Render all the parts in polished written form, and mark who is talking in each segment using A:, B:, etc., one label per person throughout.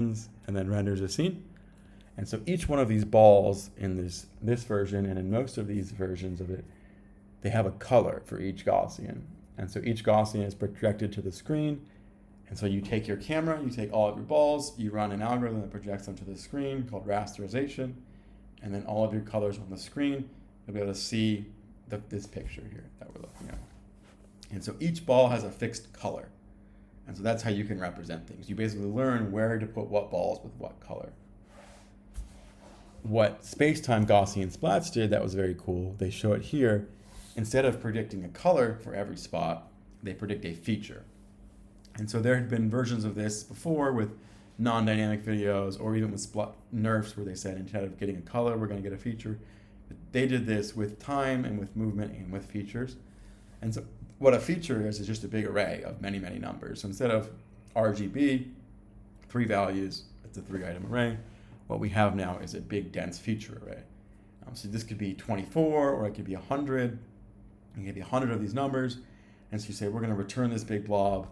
A: and then renders a scene. And so each one of these balls in this version and in most of these versions of it, they have a color for each Gaussian. And so each Gaussian is projected to the screen. And so you take your camera, you take all of your balls, you run an algorithm that projects them to the screen called rasterization, and then all of your colors on the screen, you'll be able to see this picture here that we're looking at. And so each ball has a fixed color. And so that's how you can represent things. You basically learn where to put what balls with what color. What space-time Gaussian splats did that was very cool, they show it here. Instead of predicting a color for every spot, they predict a feature. And so there had been versions of this before with non-dynamic videos, or even with nerfs where they said instead of getting a color, we're going to get a feature. But they did this with time and with movement and with features. And so what a feature is just a big array of many, many numbers. So instead of RGB, 3 values, it's a 3-item array. What we have now is a big, dense feature array. So this could be 24, or it could be 100. It could be 100 of these numbers. And so you say, we're going to return this big blob,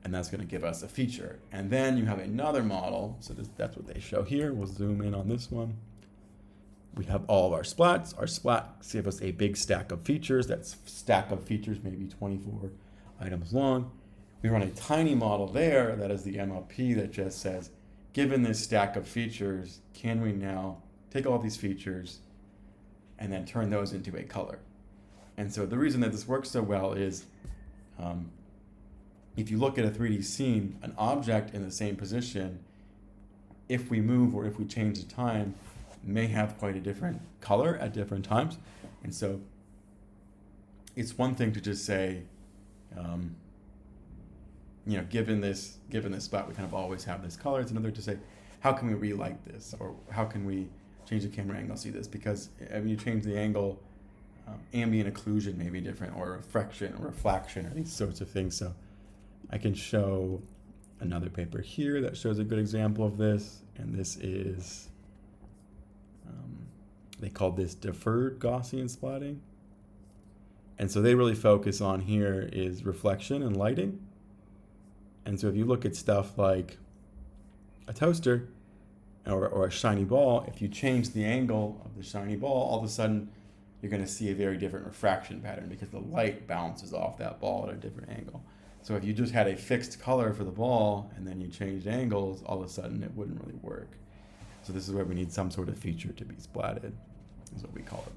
A: and that's going to give us a feature. And then you have another model. So that's what they show here. We'll zoom in on this one. We have all of our splats. Our splats give us a big stack of features. That stack of features may be 24 items long. We run a tiny model there that is the MLP that just says, given this stack of features, can we now take all these features and then turn those into a color? And so the reason that this works so well is if you look at a 3D scene, an object in the same position, if we move or if we change the time, may have quite a different color at different times. And so it's one thing to just say, given this spot, we kind of always have this color. It's another to say, how can we relight this? Or how can we change the camera angle, see this? Because you change the angle, ambient occlusion may be different, or reflection, or these sorts of things. So I can show another paper here that shows a good example of this. And this is, they called this deferred Gaussian splatting. And so they really focus on here is reflection and lighting. And so if you look at stuff like a toaster or a shiny ball, if you change the angle of the shiny ball, all of a sudden you're going to see a very different refraction pattern because the light bounces off that ball at a different angle. So if you just had a fixed color for the ball and then you changed angles, all of a sudden it wouldn't really work. So this is where we need some sort of feature to be splatted, is what we call it.